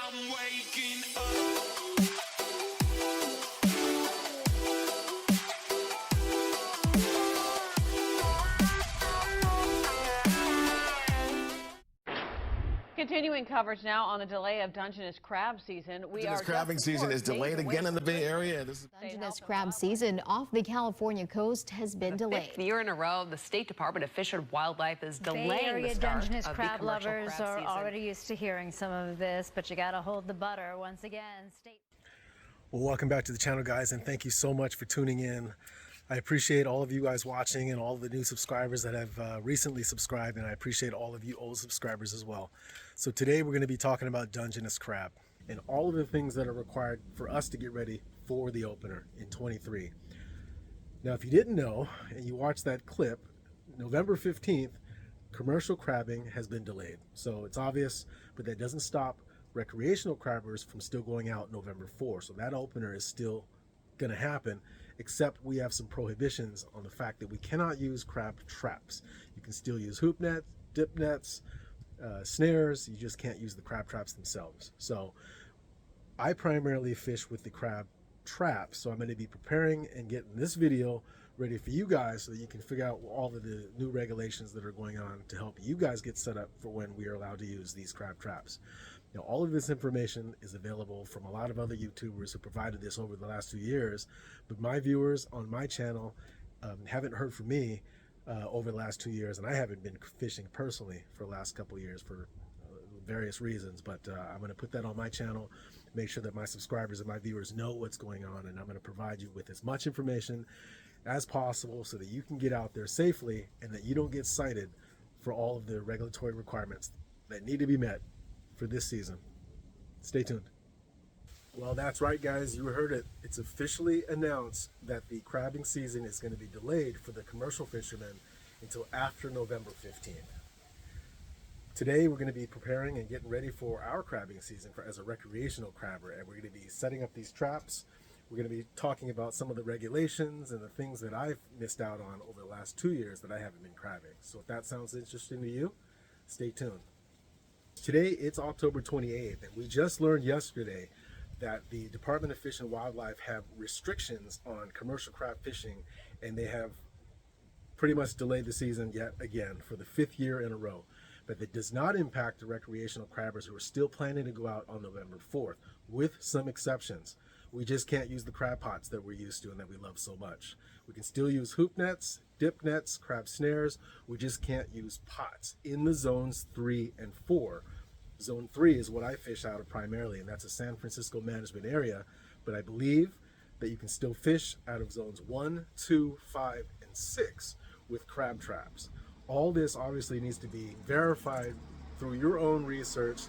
I'm waking up. Continuing coverage now on the delay of Dungeness crab season. Dungeness crabbing season is delayed again in the Bay Area. Dungeness crab season off the California coast has been delayed. Fifth year in a row, the State Department of Fish and Wildlife is delaying Bay Area the start Dungeness of crab the commercial lovers crab are season. already used to hearing some of this, but you got to hold the butter. Once again, Well, welcome back to the channel, guys, and thank you so much for tuning in. I appreciate all of you guys watching and all of the new subscribers that have recently subscribed, and I appreciate all of you old subscribers as well. So today we're going to be talking about Dungeness crab and all of the things that are required for us to get ready for the opener in 23. Now, if you didn't know and you watched that clip, November 15th, commercial crabbing has been delayed. So it's obvious, but that doesn't stop recreational crabbers from still going out November 4th. So that opener is still going to happen, except we have some prohibitions on the fact that we cannot use crab traps. You can still use hoop nets, dip nets, snares. You just can't use the crab traps themselves. So I primarily fish with the crab traps, so I'm going to be preparing and getting this video ready for you guys so that you can figure out all of the new regulations that are going on to help you guys get set up for when we are allowed to use these crab traps. Now, all of this information is available from a lot of other YouTubers who provided this over the last 2 years, but my viewers on my channel haven't heard from me over the last 2 years, and I haven't been fishing personally for the last couple of years for various reasons, but I'm going to put that on my channel, make sure that my subscribers and my viewers know what's going on, and I'm going to provide you with as much information as possible so that you can get out there safely and that you don't get cited for all of the regulatory requirements that need to be met for this season. Stay tuned. Well, that's right, guys, you heard it. It's officially announced that the crabbing season is going to be delayed for the commercial fishermen until after November 15th. Today we're going to be preparing and getting ready for our crabbing season as a recreational crabber, and we're going to be setting up these traps. We're going to be talking about some of the regulations and the things that I've missed out on over the last 2 years that I haven't been crabbing. So if that sounds interesting to you, stay tuned. Today it's October 28th, and we just learned yesterday that the Department of Fish and Wildlife have restrictions on commercial crab fishing, and they have pretty much delayed the season yet again for the 5th year in a row. But that does not impact the recreational crabbers who are still planning to go out on November 4th, with some exceptions. We just can't use the crab pots that we're used to and that we love so much. We can still use hoop nets, dip nets, crab snares. We just can't use pots in the zones 3 and 4. Zone 3 is what I fish out of primarily, and that's a San Francisco management area, but I believe that you can still fish out of zones 1, 2, 5, and 6 with crab traps. All this obviously needs to be verified through your own research,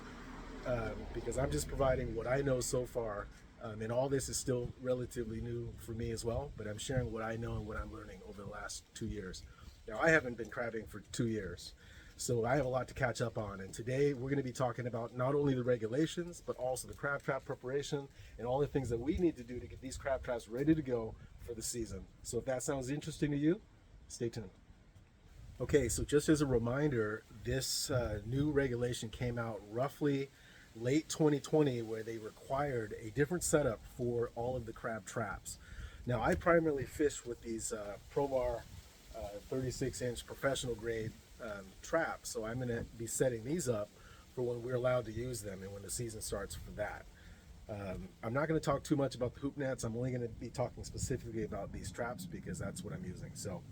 because I'm just providing what I know so far, and all this is still relatively new for me as well, but I'm sharing what I know and what I'm learning over the last 2 years. Now, I haven't been crabbing for 2 years, so I have a lot to catch up on, and today we're going to be talking about not only the regulations, but also the crab trap preparation and all the things that we need to do to get these crab traps ready to go for the season. So if that sounds interesting to you, stay tuned. Okay, so just as a reminder, this new regulation came out roughly late 2020, where they required a different setup for all of the crab traps. Now, I primarily fish with these Probar 36-inch professional grade traps, so I'm going to be setting these up for when we're allowed to use them and when the season starts for that. I'm not going to talk too much about the hoop nets. I'm only going to be talking specifically about these traps because that's what I'm using. So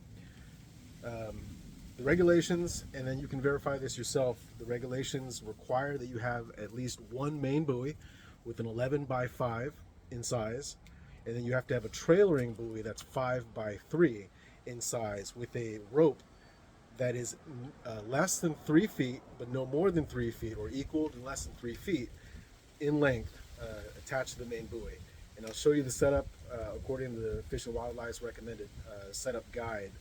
the regulations, and then you can verify this yourself, the regulations require that you have at least one main buoy with an 11 by 5 in size, and then you have to have a trailering buoy that's 5 by 3 in size with a rope that is less than 3 feet but no more than 3 feet, or equal to less than 3 feet in length, attached to the main buoy. And I'll show you the setup according to the Fish and Wildlife's recommended setup guide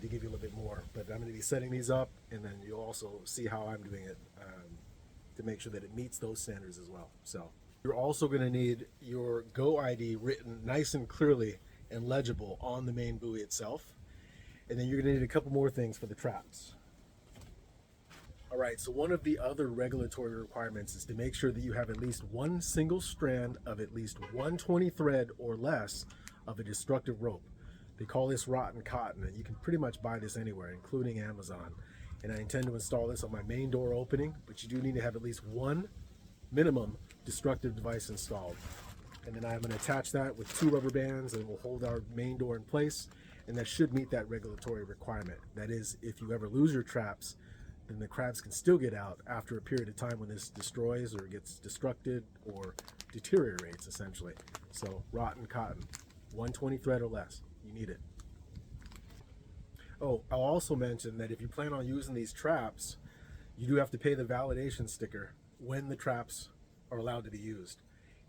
to give you a little bit more. But I'm going to be setting these up, and then you'll also see how I'm doing it to make sure that it meets those standards as well. So you're also going to need your Go ID written nice and clearly and legible on the main buoy itself. And then you're going to need a couple more things for the traps. All right, so one of the other regulatory requirements is to make sure that you have at least one single strand of at least 120 thread or less of a destructive rope. They call this rotten cotton, and you can pretty much buy this anywhere, including Amazon. And I intend to install this on my main door opening, but you do need to have at least one minimum destructive device installed. And then I'm going to attach that with 2 rubber bands, and it will hold our main door in place, and that should meet that regulatory requirement. That is, if you ever lose your traps, then the crabs can still get out after a period of time when this destroys or gets destructed or deteriorates, essentially. So rotten cotton, 120 thread or less, you need it. Oh, I'll also mention that if you plan on using these traps, you do have to pay the validation sticker when the traps are allowed to be used.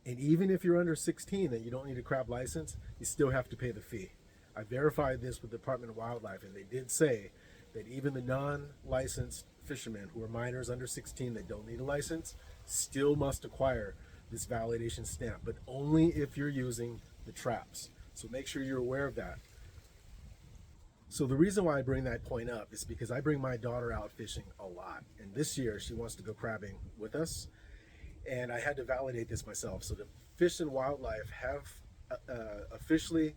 And even if you're under 16 and you don't need a crab license, you still have to pay the fee. I verified this with the Department of Wildlife, and they did say that even the non-licensed fishermen who are minors under 16 that don't need a license still must acquire this validation stamp, but only if you're using the traps. So make sure you're aware of that. So the reason why I bring that point up is because I bring my daughter out fishing a lot, and this year she wants to go crabbing with us, and I had to validate this myself. So the Fish and Wildlife have officially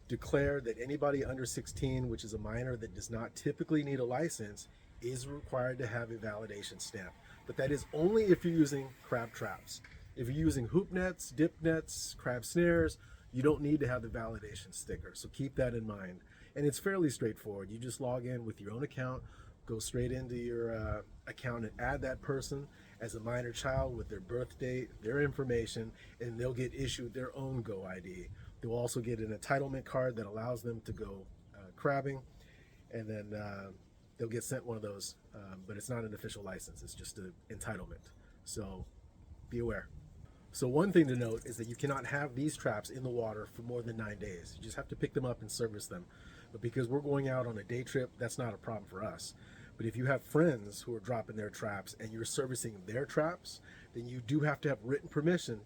declared that anybody under 16, which is a minor that does not typically need a license, is required to have a validation stamp. But that is only if you're using crab traps. If you're using hoop nets, dip nets, crab snares, you don't need to have the validation sticker. So keep that in mind. And it's fairly straightforward. You just log in with your own account, go straight into your account and add that person as a minor child with their birth date, their information, and they'll get issued their own Go ID. They'll also get an entitlement card that allows them to go crabbing, and then they'll get sent one of those, but it's not an official license, it's just an entitlement. So be aware. So one thing to note is that you cannot have these traps in the water for more than 9 days. You just have to pick them up and service them. But because we're going out on a day trip, that's not a problem for us. But if you have friends who are dropping their traps and you're servicing their traps, then you do have to have written permission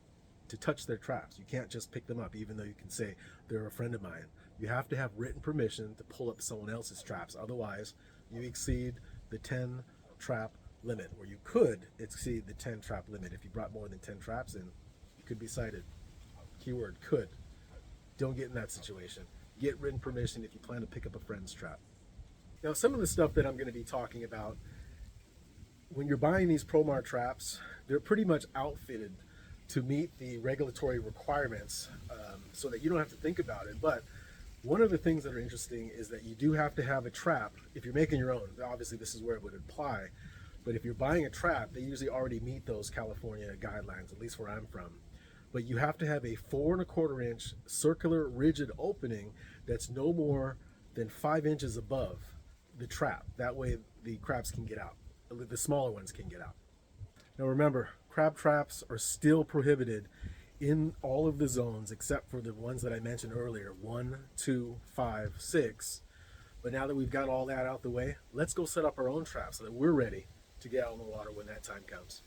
to touch their traps. You can't just pick them up, even though you can say they're a friend of mine. You have to have written permission to pull up someone else's traps. Otherwise, you exceed the 10 trap limit, or you could exceed the 10 trap limit. If you brought more than 10 traps in, you could be cited. Keyword could. Don't get in that situation. Get written permission if you plan to pick up a friend's trap. Now, some of the stuff that I'm going to be talking about, when you're buying these Promar traps, they're pretty much outfitted to meet the regulatory requirements, so that you don't have to think about it. But one of the things that are interesting is that you do have to have a trap if you're making your own. Obviously, this is where it would apply. But if you're buying a trap, they usually already meet those California guidelines, at least where I'm from. But you have to have a 4 1/4 inch circular rigid opening that's no more than 5 inches above the trap. That way the crabs can get out. The smaller ones can get out. Now remember, crab traps are still prohibited in all of the zones except for the ones that I mentioned earlier, 1, 2, 5, 6. But now that we've got all that out the way, let's go set up our own traps so that we're ready to get out on the water when that time comes.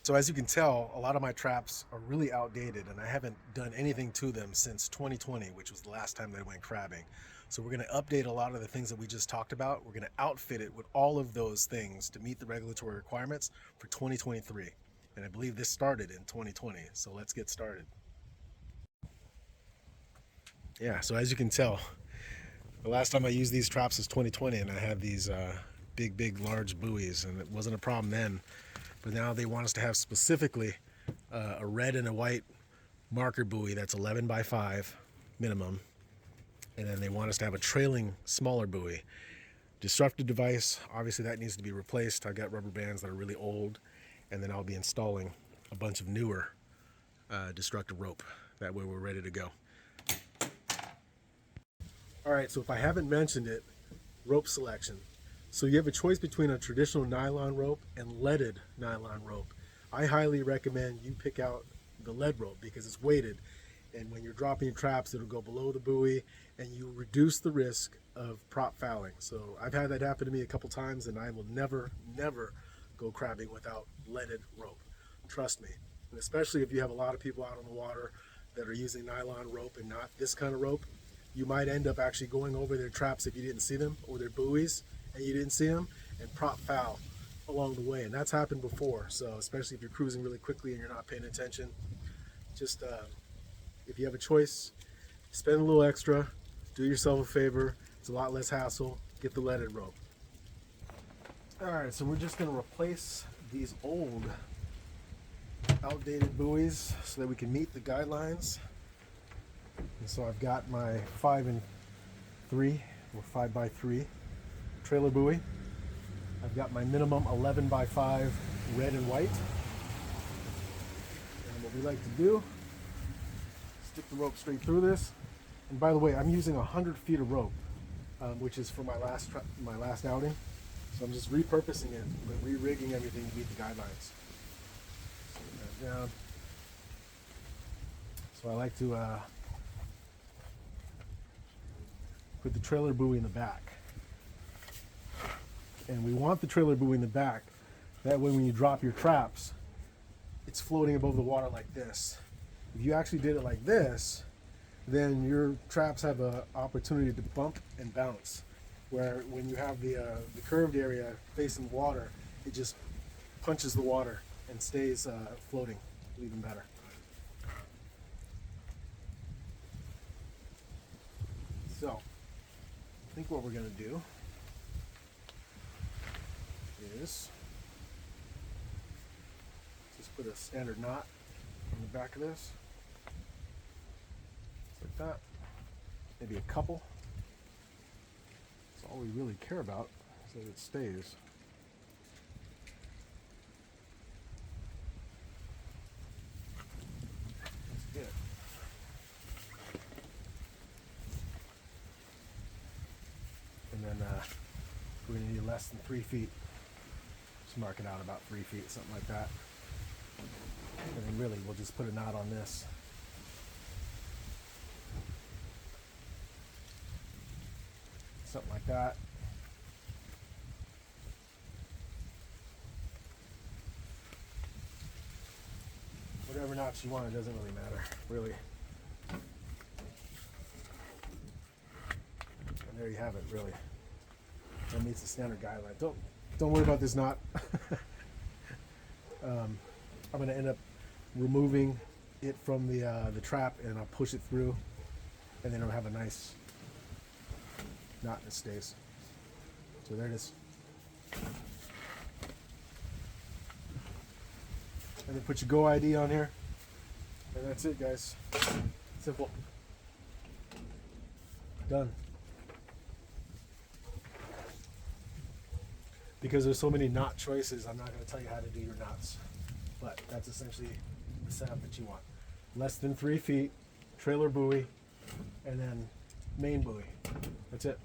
So as you can tell, a lot of my traps are really outdated, and I haven't done anything to them since 2020, which was the last time that I went crabbing. So we're going to update a lot of the things that we just talked about. We're going to outfit it with all of those things to meet the regulatory requirements for 2023. And I believe this started in 2020, so let's get started. Yeah, so as you can tell, the last time I used these traps was 2020, and I had these big, large buoys, and it wasn't a problem then. But now they want us to have specifically a red and a white marker buoy that's 11 by 5 minimum. And then they want us to have a trailing smaller buoy. Destructive device, obviously that needs to be replaced. I've got rubber bands that are really old. And then I'll be installing a bunch of newer destructive rope. That way we're ready to go. All right, so if I haven't mentioned it, rope selection. So you have a choice between a traditional nylon rope and leaded nylon rope. I highly recommend you pick out the lead rope because it's weighted, and when you're dropping your traps, it'll go below the buoy and you reduce the risk of prop fouling. So I've had that happen to me a couple times, and I will never go crabbing without leaded rope. Trust me. And especially if you have a lot of people out on the water that are using nylon rope and not this kind of rope, you might end up actually going over their traps if you didn't see them, or their buoys and you didn't see them, and prop foul. along the way, and that's happened before. So especially if you're cruising really quickly and you're not paying attention, just if you have a choice, spend a little extra, do yourself a favor. It's a lot less hassle. Get the leaded rope. All right, so we're just going to replace these old outdated buoys so that we can meet the guidelines. And so I've got my 5 and 3 or 5x3 trailer buoy. I've got my minimum 11x5 red and white. And what we like to do, stick the rope straight through this. And by the way, I'm using 100 feet of rope, which is for my last outing. So I'm just repurposing it, but re-rigging everything to meet the guidelines. So down. So I like to put the trailer buoy in the back. And we want the trailer buoy in the back. That way when you drop your traps, it's floating above the water like this. If you actually did it like this, then your traps have an opportunity to bump and bounce. Where when you have the curved area facing water, it just punches the water and stays floating even better. So, I think what we're going to do is just put a standard knot on the back of this, like that, maybe a couple. All we really care about is that it stays. That's good. And then we're going to need less than 3 feet. Just mark it out about 3 feet, something like that. And then really we'll just put a knot on this. Something like that. Whatever knots you want, it doesn't really matter, really. And there you have it, really. That meets the standard guideline. Don't worry about this knot. I'm going to end up removing it from the trap, and I'll push it through, and then I'll have a nice knot and it stays. So there it is. And then put your Go ID on here. And that's it, guys. Simple. Done. Because there's so many knot choices, I'm not going to tell you how to do your knots. But that's essentially the setup that you want. Less than 3 feet, trailer buoy, and then main buoy. That's it.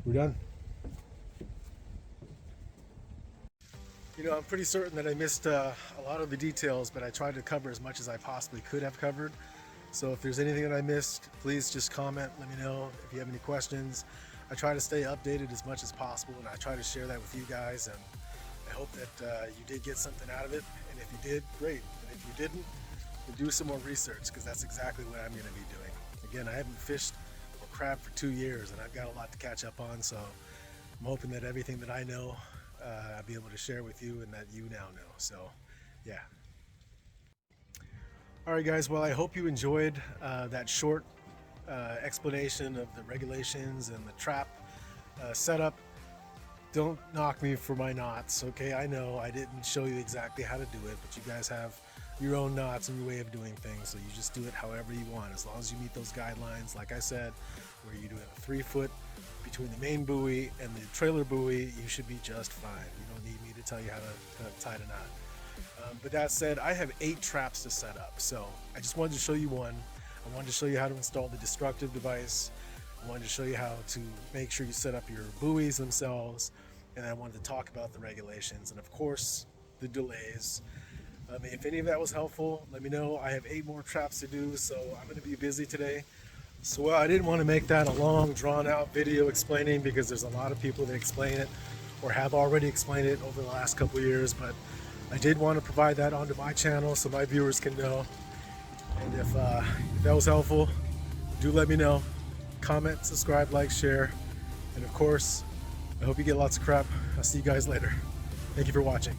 We're done. You know, I'm pretty certain that I missed a lot of the details, but I tried to cover as much as I possibly could have covered. So if there's anything that I missed, please just comment, let me know if you have any questions. I try to stay updated as much as possible, and I try to share that with you guys, and I hope that you did get something out of it. And if you did, great. And if you didn't, then do some more research, because that's exactly what I'm going to be doing. Again, I haven't fished or crabbed for 2 years, and I've got a lot to catch up on, so I'm hoping that everything that I know I'll be able to share with you, and that you now know. So yeah. All right, guys, well, I hope you enjoyed that short explanation of the regulations and the trap setup. Don't knock me for my knots, okay? I know I didn't show you exactly how to do it, but you guys have your own knots and your way of doing things, so you just do it however you want, as long as you meet those guidelines. Like I said, where you're doing a 3 foot between the main buoy and the trailer buoy, you should be just fine. You don't need me to tell you how to tie the knot. But that said, I have 8 traps to set up, so I just wanted to show you one. I wanted to show you how to install the destructive device. I wanted to show you how to make sure you set up your buoys themselves, and I wanted to talk about the regulations and, of course, the delays. If any of that was helpful, let me know. I have 8 more traps to do, so I'm going to be busy today. So I didn't want to make that a long, drawn-out video explaining, because there's a lot of people that explain it or have already explained it over the last couple of years, but I did want to provide that onto my channel so my viewers can know. And if that was helpful, do let me know. Comment, subscribe, like, share, and of course, I hope you get lots of crab. I'll see you guys later. Thank you for watching.